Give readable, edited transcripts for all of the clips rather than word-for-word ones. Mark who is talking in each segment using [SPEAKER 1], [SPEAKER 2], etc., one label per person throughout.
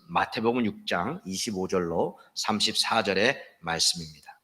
[SPEAKER 1] 마태복음 6장 25절로 34절의 말씀입니다.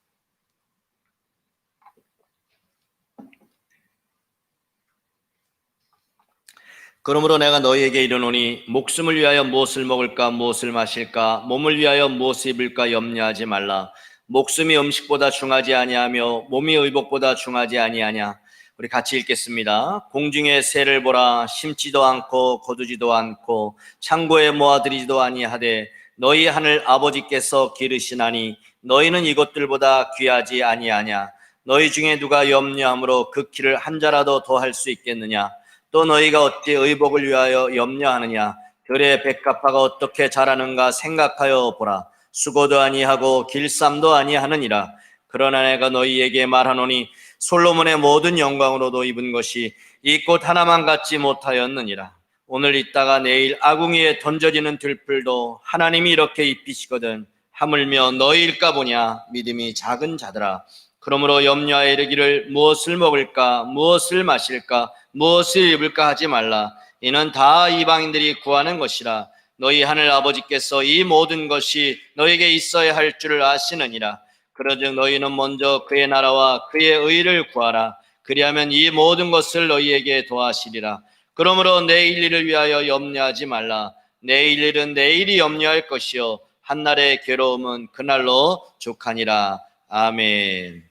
[SPEAKER 1] 그러므로 내가 너희에게 이르노니 목숨을 위하여 무엇을 먹을까 무엇을 마실까 몸을 위하여 무엇을 입을까 염려하지 말라. 목숨이 음식보다 중하지 아니하며 몸이 의복보다 중하지 아니하냐. 우리 같이 읽겠습니다. 공중의 새를 보라. 심지도 않고 거두지도 않고 창고에 모아들이지도 아니하되 너희 하늘 아버지께서 기르시나니 너희는 이것들보다 귀하지 아니하냐. 너희 중에 누가 염려함으로 그 키를 한 자라도 더할 수 있겠느냐. 또 너희가 어찌 의복을 위하여 염려하느냐. 들의 백합화가 어떻게 자라는가 생각하여 보라. 수고도 아니하고 길쌈도 아니하느니라. 그러나 내가 너희에게 말하노니 솔로몬의 모든 영광으로도 입은 것이 이 꽃 하나만 갖지 못하였느니라. 오늘 있다가 내일 아궁이에 던져지는 들풀도 하나님이 이렇게 입히시거든 하물며 너희일까 보냐. 믿음이 작은 자들아. 그러므로 염려하여 이르기를 무엇을 먹을까 무엇을 마실까 무엇을 입을까 하지 말라. 이는 다 이방인들이 구하는 것이라. 너희 하늘 아버지께서 이 모든 것이 너희에게 있어야 할 줄을 아시느니라. 그러즉 너희는 먼저 그의 나라와 그의 의를 구하라. 그리하면 이 모든 것을 너희에게 더하시리라. 그러므로 내일 일을 위하여 염려하지 말라. 내일 일은 내일이 염려할 것이요 한날의 괴로움은 그날로 족하니라. 아멘.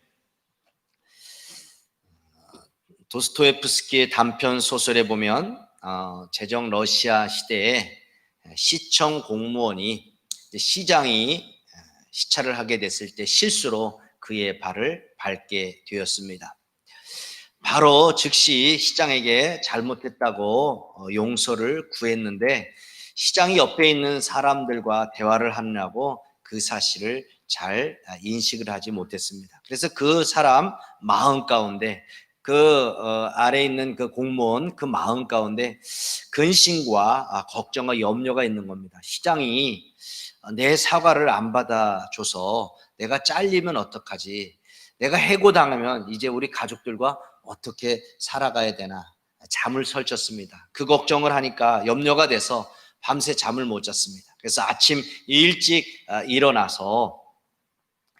[SPEAKER 1] 도스토옙스키의 단편 소설에 보면 제정 러시아 시대에 시청 공무원이 시장이 시찰을 하게 됐을 때 실수로 그의 발을 밟게 되었습니다. 바로 즉시 시장에게 잘못했다고 용서를 구했는데 시장이 옆에 있는 사람들과 대화를 하느라고 그 사실을 잘 인식을 하지 못했습니다. 그래서 그 사람 마음 가운데 아래에 있는 그 공무원 그 마음 가운데 근심과 걱정과 염려가 있는 겁니다. 시장이 내 사과를 안 받아줘서 내가 잘리면 어떡하지? 내가 해고당하면 이제 우리 가족들과 어떻게 살아가야 되나? 잠을 설쳤습니다. 그 걱정을 하니까 염려가 돼서 밤새 잠을 못 잤습니다. 그래서 아침 일찍 일어나서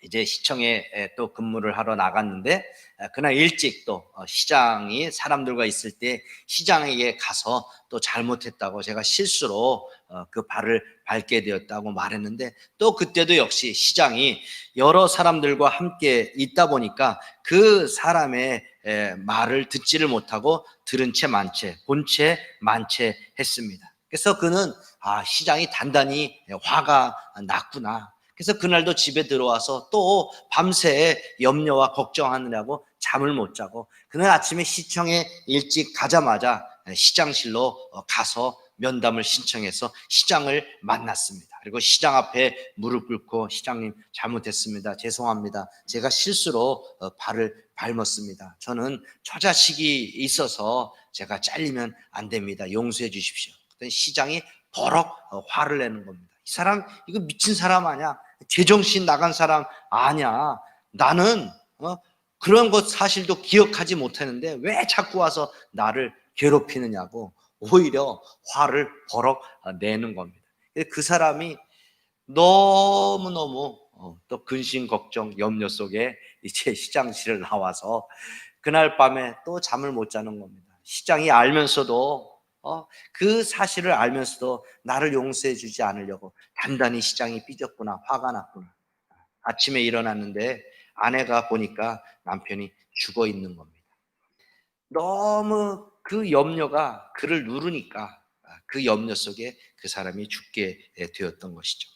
[SPEAKER 1] 이제 시청에 또 근무를 하러 나갔는데 그날 일찍 또 시장이 사람들과 있을 때 시장에게 가서 또 잘못했다고 제가 실수로 그 발을 밟게 되었다고 말했는데 또 그때도 역시 시장이 여러 사람들과 함께 있다 보니까 그 사람의 말을 듣지를 못하고 들은 채 만 채, 본 채 만 채 했습니다. 그래서 그는 시장이 단단히 화가 났구나. 그래서 그날도 집에 들어와서 또 밤새 염려와 걱정하느라고 잠을 못 자고 그날 아침에 시청에 일찍 가자마자 시장실로 가서 면담을 신청해서 시장을 만났습니다. 그리고 시장 앞에 무릎 꿇고 시장님 잘못했습니다. 죄송합니다. 제가 실수로 발을 밟았습니다. 저는 처자식이 있어서 제가 잘리면 안 됩니다. 용서해 주십시오. 그랬더니 시장이 버럭 화를 내는 겁니다. 이 사람 이거 미친 사람 아니야? 제정신 나간 사람 아니야? 나는 그런 것 사실도 기억하지 못하는데 왜 자꾸 와서 나를 괴롭히느냐고 오히려 화를 버럭 내는 겁니다. 그 사람이 너무너무 또 근심 걱정 염려 속에 이제 시장실을 나와서 그날 밤에 또 잠을 못 자는 겁니다. 시장이 알면서도 그 사실을 알면서도 나를 용서해 주지 않으려고 단단히 시장이 삐졌구나, 화가 났구나. 아침에 일어났는데 아내가 보니까 남편이 죽어 있는 겁니다. 너무 그 염려가 그를 누르니까 그 염려 속에 그 사람이 죽게 되었던 것이죠.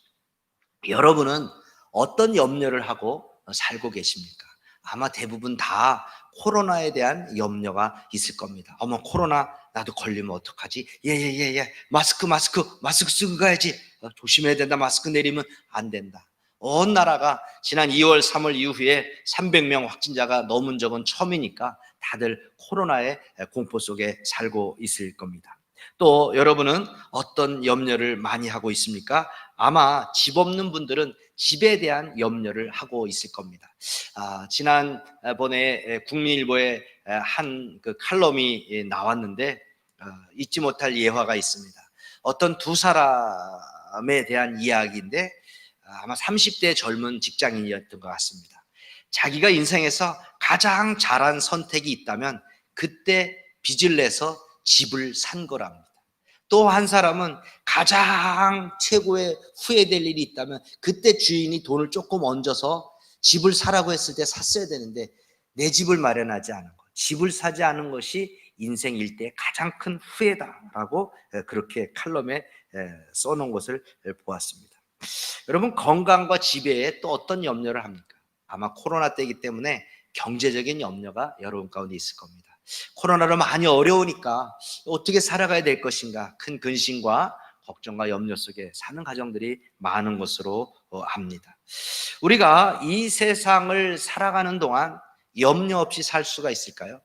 [SPEAKER 1] 여러분은 어떤 염려를 하고 살고 계십니까? 아마 대부분 다 코로나에 대한 염려가 있을 겁니다. 어머 코로나 나도 걸리면 어떡하지? 예. 마스크 쓰고 가야지. 조심해야 된다. 마스크 내리면 안 된다. 온 나라가 지난 2월 3월 이후에 300명 확진자가 넘은 적은 처음이니까 다들 코로나의 공포 속에 살고 있을 겁니다. 또 여러분은 어떤 염려를 많이 하고 있습니까? 아마 집 없는 분들은 집에 대한 염려를 하고 있을 겁니다. 지난번에 국민일보에 한 그 칼럼이 나왔는데 잊지 못할 예화가 있습니다. 어떤 두 사람이 대한 이야기인데 아마 30대 젊은 직장인이었던 것 같습니다. 자기가 인생에서 가장 잘한 선택이 있다면 그때 빚을 내서 집을 산 거랍니다. 또 한 사람은 가장 최고의 후회될 일이 있다면 그때 주인이 돈을 조금 얹어서 집을 사라고 했을 때 샀어야 되는데 내 집을 마련하지 않은 것, 집을 사지 않은 것이 인생 일대의 가장 큰 후회다라고 그렇게 칼럼에 써놓은 것을 보았습니다. 여러분, 건강과 지배에 또 어떤 염려를 합니까? 아마 코로나 때이기 때문에 경제적인 염려가 여러분 가운데 있을 겁니다. 코로나로 많이 어려우니까 어떻게 살아가야 될 것인가 큰 근심과 걱정과 염려 속에 사는 가정들이 많은 것으로 압니다. 우리가 이 세상을 살아가는 동안 염려 없이 살 수가 있을까요?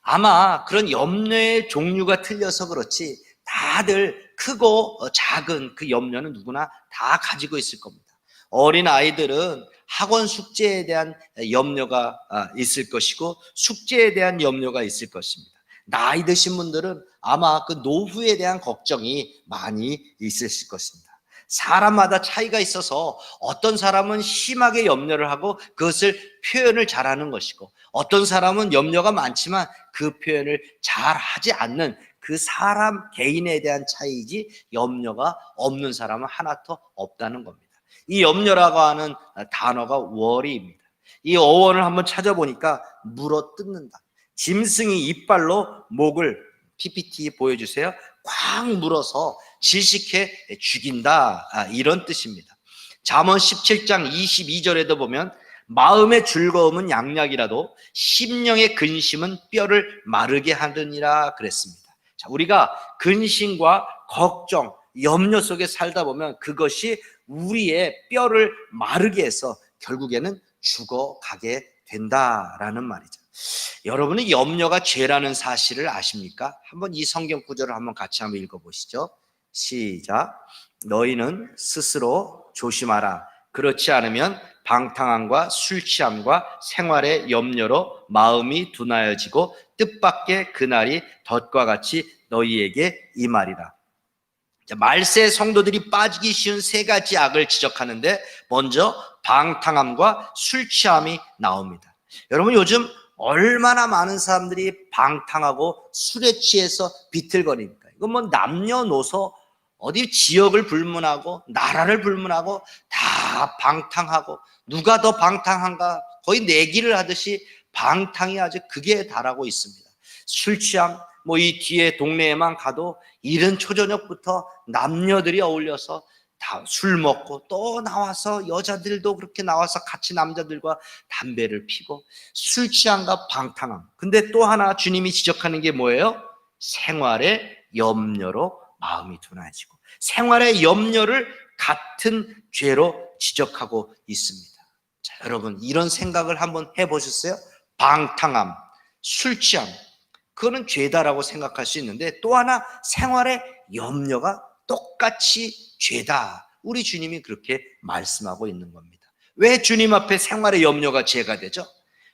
[SPEAKER 1] 아마 그런 염려의 종류가 틀려서 그렇지 다들 크고 작은 그 염려는 누구나 다 가지고 있을 겁니다. 어린 아이들은 학원 숙제에 대한 염려가 있을 것이고 숙제에 대한 염려가 있을 것입니다. 나이 드신 분들은 아마 그 노후에 대한 걱정이 많이 있으실 것입니다. 사람마다 차이가 있어서 어떤 사람은 심하게 염려를 하고 그것을 표현을 잘하는 것이고 어떤 사람은 염려가 많지만 그 표현을 잘 하지 않는 그 사람 개인에 대한 차이지 염려가 없는 사람은 하나도 없다는 겁니다. 이 염려라고 하는 단어가 worry입니다. 이 어원을 한번 찾아보니까 물어뜯는다. 짐승이 이빨로 목을 PPT 보여주세요. 꽉 물어서 질식해 죽인다, 이런 뜻입니다. 잠언 17장 22절에도 보면 마음의 즐거움은 양약이라도 심령의 근심은 뼈를 마르게 하느니라 그랬습니다. 자, 우리가 근심과 걱정, 염려 속에 살다 보면 그것이 우리의 뼈를 마르게 해서 결국에는 죽어가게 된다라는 말이죠. 여러분은 염려가 죄라는 사실을 아십니까? 한번 이 성경 구절을 한번 같이 한번 읽어보시죠. 시작. 너희는 스스로 조심하라. 그렇지 않으면 방탕함과 술 취함과 생활의 염려로 마음이 둔하여지고 뜻밖의 그날이 덫과 같이 너희에게 임하리라. 말세 성도들이 빠지기 쉬운 세 가지 악을 지적하는데 먼저 방탕함과 술 취함이 나옵니다. 여러분, 요즘 얼마나 많은 사람들이 방탕하고 술에 취해서 비틀거립니까? 이건 뭐 남녀노소 어디 지역을 불문하고 나라를 불문하고 다 방탕하고 누가 더 방탕한가 거의 내기를 하듯이 방탕이 아주 극에 달하고 있습니다. 술 취함, 뭐 이 뒤에 동네에만 가도 이른 초저녁부터 남녀들이 어울려서 다 술 먹고 또 나와서 여자들도 그렇게 나와서 같이 남자들과 담배를 피고 술 취함과 방탕함. 근데 또 하나 주님이 지적하는 게 뭐예요? 생활의 염려로 마음이 둔해지고 생활의 염려를 같은 죄로 지적하고 있습니다. 자, 여러분, 이런 생각을 한번 해보셨어요? 방탕함, 술 취함, 그거는 죄다라고 생각할 수 있는데 또 하나 생활의 염려가 똑같이 죄다. 우리 주님이 그렇게 말씀하고 있는 겁니다. 왜 주님 앞에 생활의 염려가 죄가 되죠?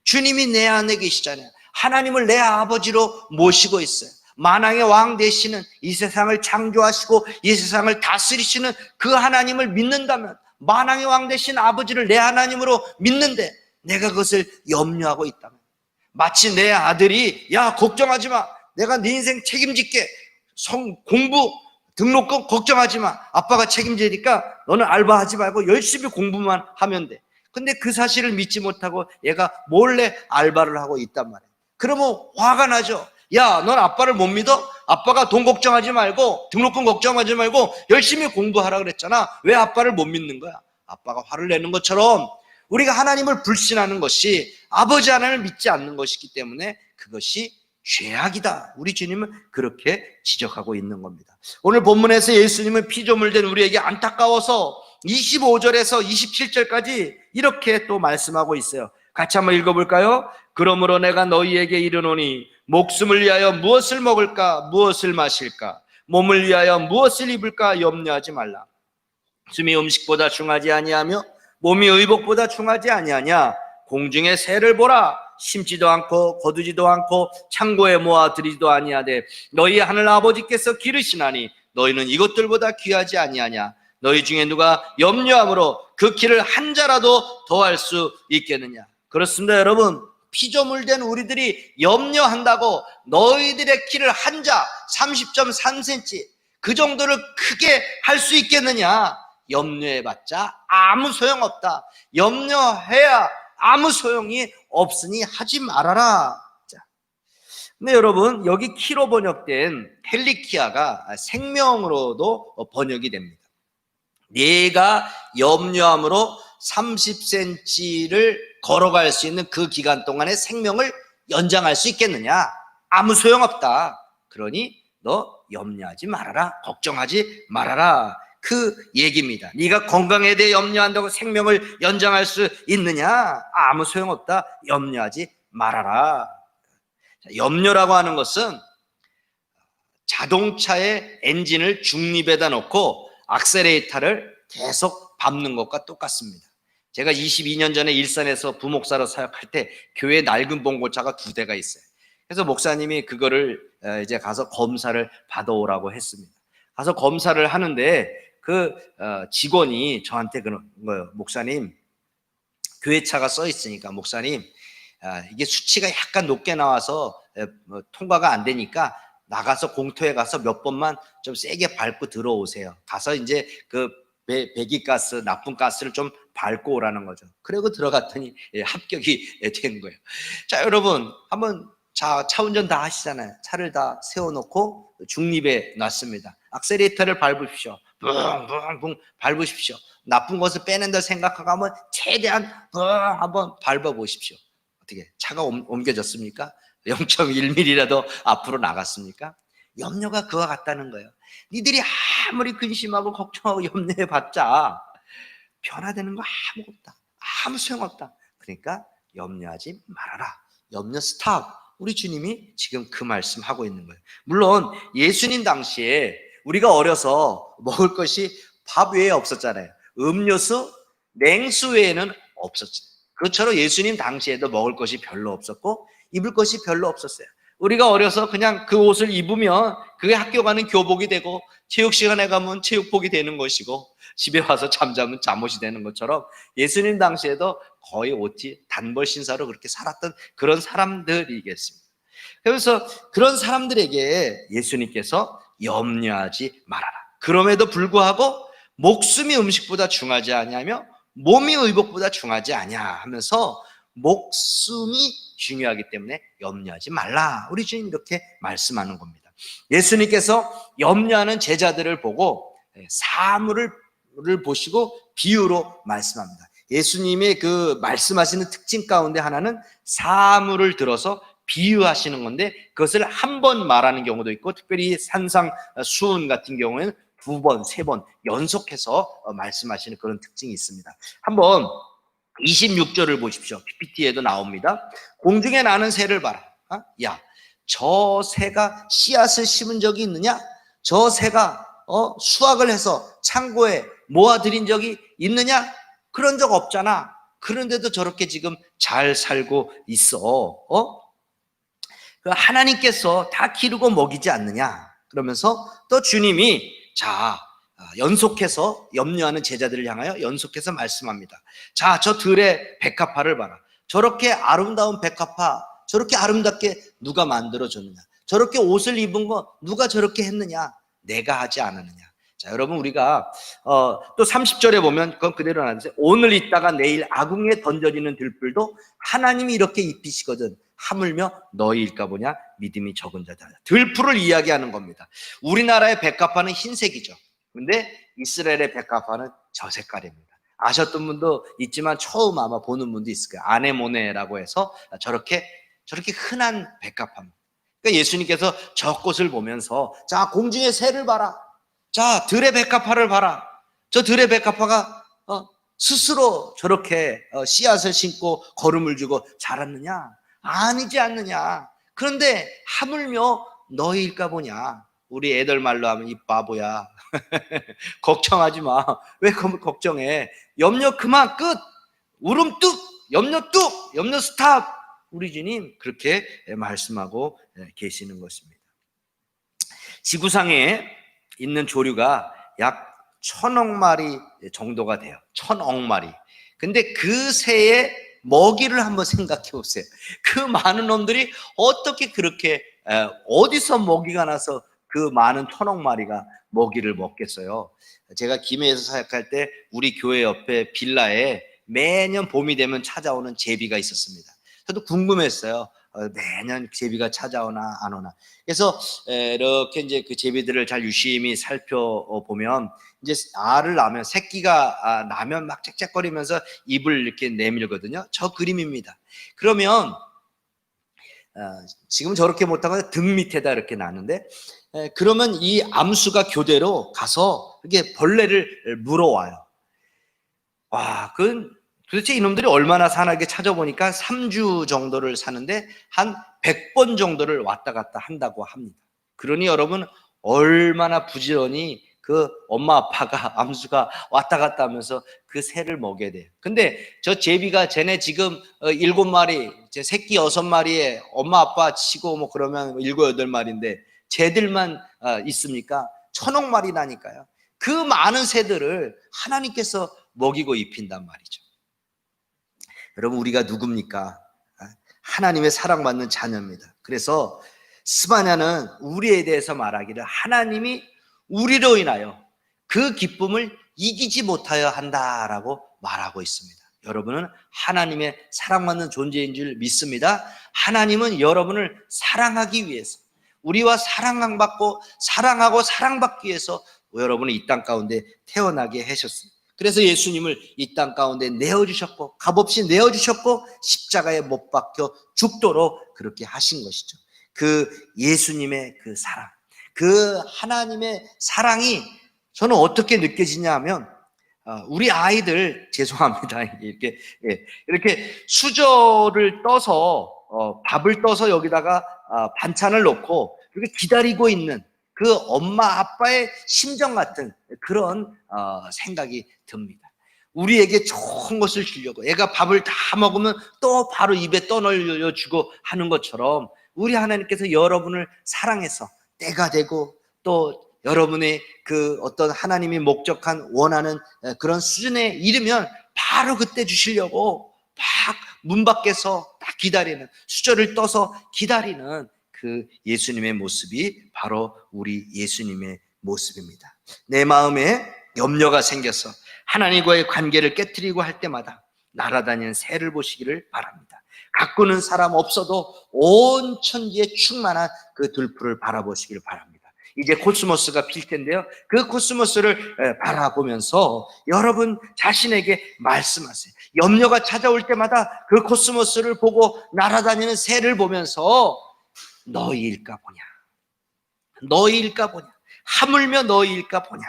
[SPEAKER 1] 주님이 내 안에 계시잖아요. 하나님을 내 아버지로 모시고 있어요. 만왕의 왕 되시는 이 세상을 창조하시고 이 세상을 다스리시는 그 하나님을 믿는다면 만왕의 왕 되신 아버지를 내 하나님으로 믿는데 내가 그것을 염려하고 있다면 마치 내 아들이 야 걱정하지 마, 내가 네 인생 책임질게, 공부 등록금 걱정하지 마, 아빠가 책임지니까 너는 알바하지 말고 열심히 공부만 하면 돼. 근데 그 사실을 믿지 못하고 얘가 몰래 알바를 하고 있단 말이에요. 그러면 화가 나죠. 야, 넌 아빠를 못 믿어? 아빠가 돈 걱정하지 말고 등록금 걱정하지 말고 열심히 공부하라 그랬잖아. 왜 아빠를 못 믿는 거야? 아빠가 화를 내는 것처럼 우리가 하나님을 불신하는 것이 아버지 하나님을 믿지 않는 것이기 때문에 그것이 죄악이다. 우리 주님은 그렇게 지적하고 있는 겁니다. 오늘 본문에서 예수님은 피조물 된 우리에게 안타까워서 25절에서 27절까지 이렇게 또 말씀하고 있어요. 같이 한번 읽어볼까요? 그러므로 내가 너희에게 이르노니 목숨을 위하여 무엇을 먹을까 무엇을 마실까 몸을 위하여 무엇을 입을까 염려하지 말라. 숨이 음식보다 중하지 아니하며 몸이 의복보다 중하지 아니하냐. 공중의 새를 보라. 심지도 않고 거두지도 않고 창고에 모아 들이지도 아니하되 너희 하늘 아버지께서 기르시나니 너희는 이것들보다 귀하지 아니하냐. 너희 중에 누가 염려함으로 그 키를 한 자라도 더할 수 있겠느냐. 그렇습니다, 여러분. 피조물된 우리들이 염려한다고 너희들의 키를 한 자 30.3cm 그 정도를 크게 할 수 있겠느냐. 염려해봤자 아무 소용없다. 염려해야 아무 소용이 없으니 하지 말아라. 자, 근데 여러분, 여기 키로 번역된 헬리키아가 생명으로도 번역이 됩니다. 내가 염려함으로 30cm를 걸어갈 수 있는 그 기간 동안의 생명을 연장할 수 있겠느냐? 아무 소용없다. 그러니 너 염려하지 말아라. 걱정하지 말아라. 그 얘기입니다. 네가 건강에 대해 염려한다고 생명을 연장할 수 있느냐? 아무 소용없다. 염려하지 말아라. 염려라고 하는 것은 자동차의 엔진을 중립에다 놓고 악셀레이터를 계속 밟는 것과 똑같습니다. 제가 22년 전에 일산에서 부목사로 사역할 때 교회에 낡은 봉고차가 2대가 있어요. 그래서 목사님이 그거를 이제 가서 검사를 받아오라고 했습니다. 가서 검사를 하는데 그 직원이 저한테 그런 거예요. 목사님, 교회 차가 써 있으니까 목사님, 이게 수치가 약간 높게 나와서 통과가 안 되니까 나가서 공터에 가서 몇 번만 좀 세게 밟고 들어오세요. 가서 이제 그 배기가스, 나쁜 가스를 좀 밟고 오라는 거죠. 그리고 들어갔더니 합격이 된 거예요. 자, 여러분, 한번 차 운전 다 하시잖아요. 차를 다 세워놓고 중립에 놨습니다. 악셀레이터를 밟으십시오. 붕붕붕 밟으십시오. 나쁜 것을 빼낸다 생각하고 한번 최대한 한번 밟아보십시오. 어떻게 차가 옮겨졌습니까? 0.1mm라도 앞으로 나갔습니까? 염려가 그와 같다는 거예요. 니들이 아무리 근심하고 걱정하고 염려해봤자 변화되는 거 아무것도 없다. 아무 소용없다. 그러니까 염려하지 말아라. 염려 스탑. 우리 주님이 지금 그 말씀하고 있는 거예요. 물론 예수님 당시에 우리가 어려서 먹을 것이 밥 외에 없었잖아요. 음료수, 냉수 외에는 없었죠. 그것처럼 예수님 당시에도 먹을 것이 별로 없었고 입을 것이 별로 없었어요. 우리가 어려서 그냥 그 옷을 입으면 그게 학교 가는 교복이 되고 체육 시간에 가면 체육복이 되는 것이고 집에 와서 잠자면 잠옷이 되는 것처럼 예수님 당시에도 거의 OT 단벌 신사로 그렇게 살았던 그런 사람들이겠습니다. 그래서 그런 사람들에게 예수님께서 염려하지 말아라. 그럼에도 불구하고 목숨이 음식보다 중하지 아니하며 몸이 의복보다 중하지 아니하 하면서 목숨이 중요하기 때문에 염려하지 말라. 우리 주님 이렇게 말씀하는 겁니다. 예수님께서 염려하는 제자들을 보고 사물을 보시고 비유로 말씀합니다. 예수님의 그 말씀하시는 특징 가운데 하나는 사물을 들어서 비유하시는 건데 그것을 한 번 말하는 경우도 있고 특별히 산상 수훈 같은 경우에는 2번, 3번 연속해서 말씀하시는 그런 특징이 있습니다. 한번 26절을 보십시오. PPT에도 나옵니다. 공중에 나는 새를 봐라. 야, 저 새가 씨앗을 심은 적이 있느냐? 저 새가 수확을 해서 창고에 모아들인 적이 있느냐? 그런 적 없잖아. 그런데도 저렇게 지금 잘 살고 있어. 하나님께서 다 기르고 먹이지 않느냐? 그러면서 또 주님이 자, 연속해서 염려하는 제자들을 향하여 연속해서 말씀합니다. 자, 저 들의 백합화를 봐라. 저렇게 아름다운 백합화, 저렇게 아름답게 누가 만들어줬느냐? 저렇게 옷을 입은 거 누가 저렇게 했느냐? 내가 하지 않았느냐? 자, 여러분 우리가 또 30절에 보면 그건 그대로 나는데 오늘 있다가 내일 아궁이에 던져지는 들불도 하나님이 이렇게 입히시거든. 하물며 너희일까 보냐? 믿음이 적은 자다. 들풀을 이야기하는 겁니다. 우리나라의 백합화는 흰색이죠. 근데 이스라엘의 백합화는 저 색깔입니다. 아셨던 분도 있지만 처음 아마 보는 분도 있을 거예요. 아네모네라고 해서 저렇게 흔한 백합화입니다. 그러니까 예수님께서 저 꽃을 보면서 자, 공중의 새를 봐라. 자, 들의 백합화를 봐라. 저 들의 백합화가 스스로 저렇게 씨앗을 심고 거름을 주고 자랐느냐? 아니지 않느냐. 그런데 하물며 너희일까 보냐. 우리 애들 말로 하면 이 바보야. 걱정하지 마. 왜 걱정해? 염려 그만 끝. 울음 뚝. 염려 뚝. 염려 스탑. 우리 주님 그렇게 말씀하고 계시는 것입니다. 지구상에 있는 조류가 약 1,000억 마리 정도가 돼요. 1,000억 마리. 근데 그 새의 먹이를 한번 생각해 보세요. 그 많은 놈들이 어떻게 그렇게 어디서 먹이가 나서 그 많은 1,000억 마리가 먹이를 먹겠어요. 제가 김해에서 사역할 때 우리 교회 옆에 빌라에 매년 봄이 되면 찾아오는 제비가 있었습니다. 저도 궁금했어요. 매년 제비가 찾아오나 안 오나. 그래서 이렇게 이제 그 제비들을 잘 유심히 살펴보면 이제 알을 낳으면 새끼가 나면 막 짹짹거리면서 입을 이렇게 내밀거든요. 저 그림입니다. 그러면 지금 저렇게 못하고 등 밑에다 이렇게 놨는데 그러면 이 암수가 교대로 가서 이렇게 벌레를 물어와요. 와, 그 도대체 이놈들이 얼마나 사나게 찾아보니까 3주 정도를 사는데 한 100번 정도를 왔다 갔다 한다고 합니다. 그러니 여러분 얼마나 부지런히 그 엄마 아빠가 암수가 왔다 갔다 하면서 그 새를 먹여야 돼요. 근데 저 제비가 쟤네 지금 7마리, 제 새끼 6마리에 엄마 아빠 치고 뭐 그러면 7, 8마리인데 쟤들만 있습니까? 1,000억 마리라니까요. 그 많은 새들을 하나님께서 먹이고 입힌단 말이죠. 여러분 우리가 누굽니까? 하나님의 사랑받는 자녀입니다. 그래서 스바냐는 우리에 대해서 말하기를 하나님이 우리로 인하여 그 기쁨을 이기지 못하여 한다라고 말하고 있습니다. 여러분은 하나님의 사랑받는 존재인 줄 믿습니다. 하나님은 여러분을 사랑하기 위해서 우리와 사랑받고 사랑하고 사랑받기 위해서 여러분을 이 땅 가운데 태어나게 하셨습니다. 그래서 예수님을 이 땅 가운데 내어주셨고 값없이 내어주셨고 십자가에 못 박혀 죽도록 그렇게 하신 것이죠. 그 예수님의 그 사랑, 그 하나님의 사랑이 저는 어떻게 느껴지냐 하면 우리 아이들 죄송합니다. 이렇게 수저를 떠서 밥을 떠서 여기다가 반찬을 넣고 이렇게 기다리고 있는 그 엄마 아빠의 심정 같은 그런 생각이 듭니다. 우리에게 좋은 것을 주려고 애가 밥을 다 먹으면 또 바로 입에 떠넣어주고 하는 것처럼 우리 하나님께서 여러분을 사랑해서 때가 되고 또 여러분의 그 어떤 하나님이 목적한 원하는 그런 수준에 이르면 바로 그때 주시려고 막 문 밖에서 딱 기다리는 수저를 떠서 기다리는 그 예수님의 모습이 바로 우리 예수님의 모습입니다. 내 마음에 염려가 생겨서 하나님과의 관계를 깨트리고 할 때마다 날아다니는 새를 보시기를 바랍니다. 가꾸는 사람 없어도 온 천지에 충만한 그 들풀을 바라보시기를 바랍니다. 이제 코스모스가 필 텐데요. 그 코스모스를 바라보면서 여러분 자신에게 말씀하세요. 염려가 찾아올 때마다 그 코스모스를 보고 날아다니는 새를 보면서 너희일까 보냐, 너희일까 보냐, 하물며 너희일까 보냐,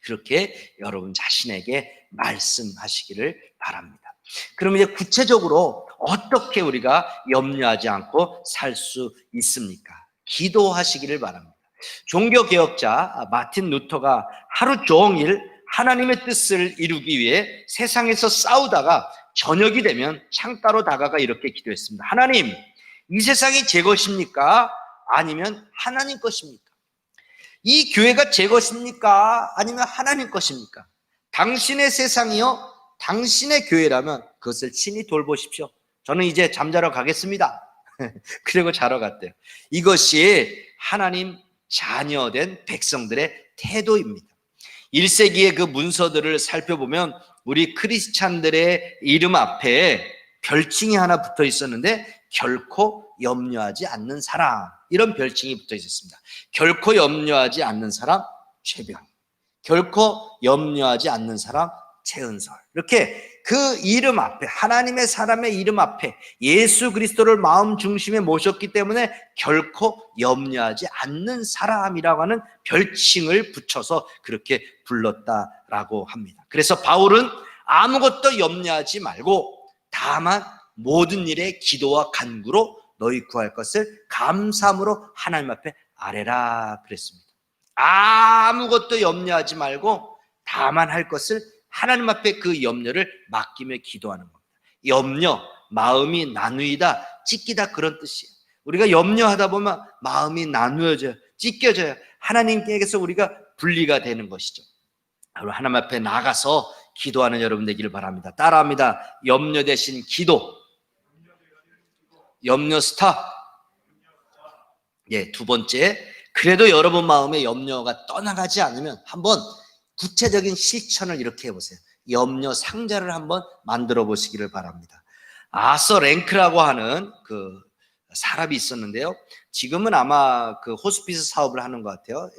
[SPEAKER 1] 그렇게 여러분 자신에게 말씀하시기를 바랍니다. 그럼 이제 구체적으로 어떻게 우리가 염려하지 않고 살 수 있습니까? 기도하시기를 바랍니다. 종교개혁자 마틴 루터가 하루 종일 하나님의 뜻을 이루기 위해 세상에서 싸우다가 저녁이 되면 창가로 다가가 이렇게 기도했습니다. 하나님, 이 세상이 제 것입니까? 아니면 하나님 것입니까? 이 교회가 제 것입니까? 아니면 하나님 것입니까? 당신의 세상이요, 당신의 교회라면 그것을 친히 돌보십시오. 저는 이제 잠자러 가겠습니다. 그리고 자러 갔대요. 이것이 하나님 자녀된 백성들의 태도입니다. 1세기의 그 문서들을 살펴보면 우리 크리스찬들의 이름 앞에 별칭이 하나 붙어 있었는데 결코 염려하지 않는 사람, 이런 별칭이 붙어 있었습니다. 결코 염려하지 않는 사람 최병, 결코 염려하지 않는 사람 최은설. 이렇게 그 이름 앞에, 하나님의 사람의 이름 앞에 예수 그리스도를 마음 중심에 모셨기 때문에 결코 염려하지 않는 사람이라고 하는 별칭을 붙여서 그렇게 불렀다라고 합니다. 그래서 바울은 아무것도 염려하지 말고 다만 모든 일에 기도와 간구로 너희 구할 것을 감사함으로 하나님 앞에 아뢰라 그랬습니다. 아무것도 염려하지 말고 다만 할 것을 하나님 앞에 그 염려를 맡기며 기도하는 겁니다. 염려, 마음이 나누이다, 찢기다, 그런 뜻이에요. 우리가 염려하다 보면 마음이 나누어져요, 찢겨져요. 하나님께서 우리가 분리가 되는 것이죠. 바로 하나님 앞에 나가서 기도하는 여러분 되기를 바랍니다. 따라합니다. 염려 대신 기도. 염려 스탑. 예, 두 번째, 그래도 여러분 마음에 염려가 떠나가지 않으면 한번 구체적인 실천을 이렇게 해보세요. 염려 상자를 한번 만들어 보시기를 바랍니다. 아서 랭크라고 하는 그 사람이 있었는데요. 지금은 아마 그 호스피스 사업을 하는 것 같아요.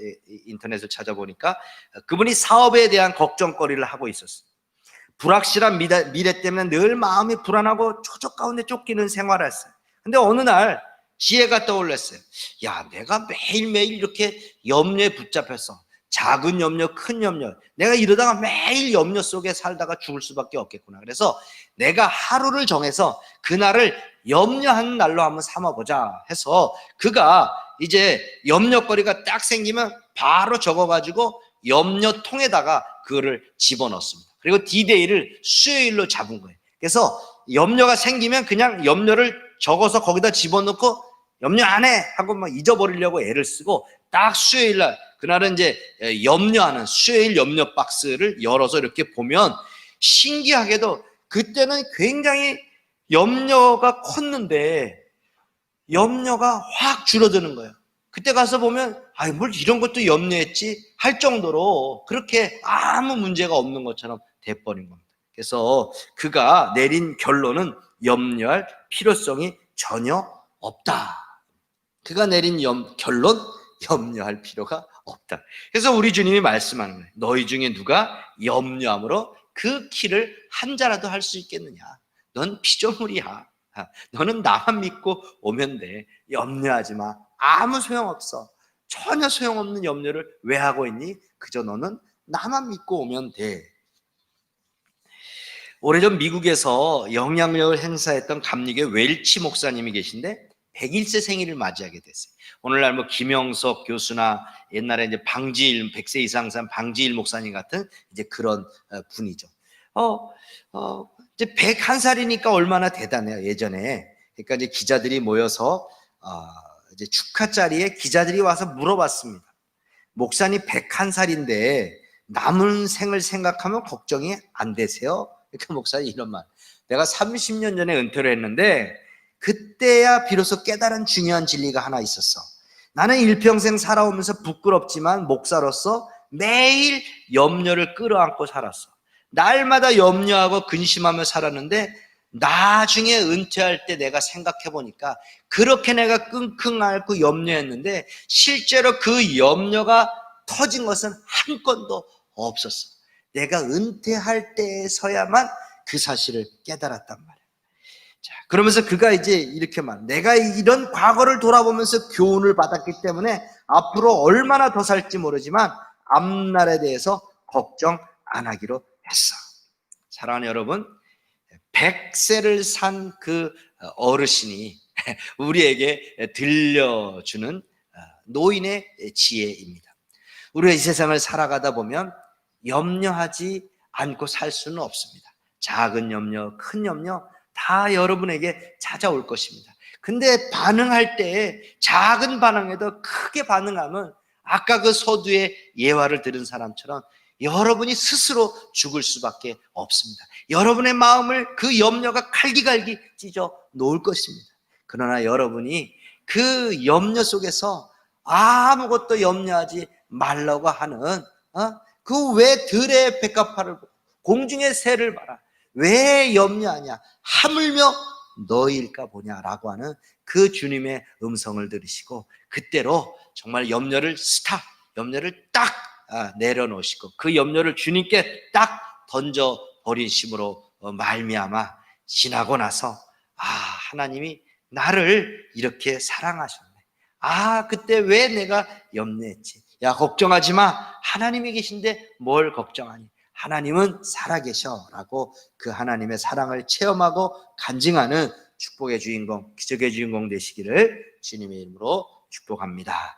[SPEAKER 1] 인터넷을 찾아보니까 그분이 사업에 대한 걱정거리를 하고 있었어요. 불확실한 미래 때문에 늘 마음이 불안하고 초적 가운데 쫓기는 생활을 했어요. 근데 어느 날 지혜가 떠올랐어요. 야, 내가 매일매일 이렇게 염려에 붙잡혀서 작은 염려, 큰 염려, 내가 이러다가 매일 염려 속에 살다가 죽을 수밖에 없겠구나. 그래서 내가 하루를 정해서 그날을 염려하는 날로 한번 삼아보자 해서 그가 이제 염려거리가 딱 생기면 바로 적어가지고 염려통에다가 그거를 집어넣습니다. 그리고 D-Day를 수요일로 잡은 거예요. 그래서 염려가 생기면 그냥 염려를 적어서 거기다 집어넣고 염려 안 해 하고 막 잊어버리려고 애를 쓰고 딱 수요일 날 그날은 이제 염려하는 수요일 염려 박스를 열어서 이렇게 보면 신기하게도 그때는 굉장히 염려가 컸는데 염려가 확 줄어드는 거예요. 그때 가서 보면 아이 뭘 이런 것도 염려했지 할 정도로 그렇게 아무 문제가 없는 것처럼 돼버린 겁니다. 그래서 그가 내린 결론은 염려할 필요성이 전혀 없다. 그가 내린 결론, 염려할 필요가 없다. 그래서 우리 주님이 말씀하는 거예요. 너희 중에 누가 염려함으로 그 키를 한 자라도 할 수 있겠느냐. 넌 피조물이야. 너는 나만 믿고 오면 돼. 염려하지 마. 아무 소용없어. 전혀 소용없는 염려를 왜 하고 있니? 그저 너는 나만 믿고 오면 돼. 오래전 미국에서 영향력을 행사했던 감리교 웰치 목사님이 계신데 101세 생일을 맞이하게 됐어요. 오늘날 뭐 김영석 교수나 옛날에 이제 방지일 100세 이상 산 방지일 목사님 같은 이제 그런 분이죠. 이제 101살이니까 얼마나 대단해요. 예전에 그러니까 이제 기자들이 모여서 이제 축하 자리에 기자들이 와서 물어봤습니다. 목사님 101살인데 남은 생을 생각하면 걱정이 안 되세요? 그러니까 목사님 이런 말. 내가 30년 전에 은퇴를 했는데 그때야 비로소 깨달은 중요한 진리가 하나 있었어. 나는 일평생 살아오면서 부끄럽지만 목사로서 매일 염려를 끌어안고 살았어. 날마다 염려하고 근심하며 살았는데 나중에 은퇴할 때 내가 생각해 보니까 그렇게 내가 끙끙 앓고 염려했는데 실제로 그 염려가 터진 것은 한 건도 없었어. 내가 은퇴할 때에서야만 그 사실을 깨달았단 말이야. 자, 그러면서 그가 이제 이렇게 말, 내가 이런 과거를 돌아보면서 교훈을 받았기 때문에 앞으로 얼마나 더 살지 모르지만 앞날에 대해서 걱정 안 하기로 했어. 사랑하는 여러분, 100세를 산 그 어르신이 우리에게 들려주는 노인의 지혜입니다. 우리가 이 세상을 살아가다 보면 염려하지 않고 살 수는 없습니다. 작은 염려, 큰 염려 다 여러분에게 찾아올 것입니다. 근데 반응할 때 작은 반응에도 크게 반응하면 아까 그 서두에 예화를 들은 사람처럼 여러분이 스스로 죽을 수밖에 없습니다. 여러분의 마음을 그 염려가 갈기갈기 찢어 놓을 것입니다. 그러나 여러분이 그 염려 속에서 아무것도 염려하지 말라고 하는 그 왜 들의 백합화를 공중의 새를 봐라. 왜 염려하냐? 하물며 너희일까 보냐라고 하는 그 주님의 음성을 들으시고 그때로 정말 염려를 염려를 딱 내려놓으시고 그 염려를 주님께 딱 던져버리심으로 말미암아 지나고 나서 하나님이 나를 이렇게 사랑하셨네. 그때 왜 내가 염려했지? 야, 걱정하지 마. 하나님이 계신데 뭘 걱정하니? 하나님은 살아계셔 라고 그 하나님의 사랑을 체험하고 간증하는 축복의 주인공, 기적의 주인공 되시기를 주님의 이름으로 축복합니다.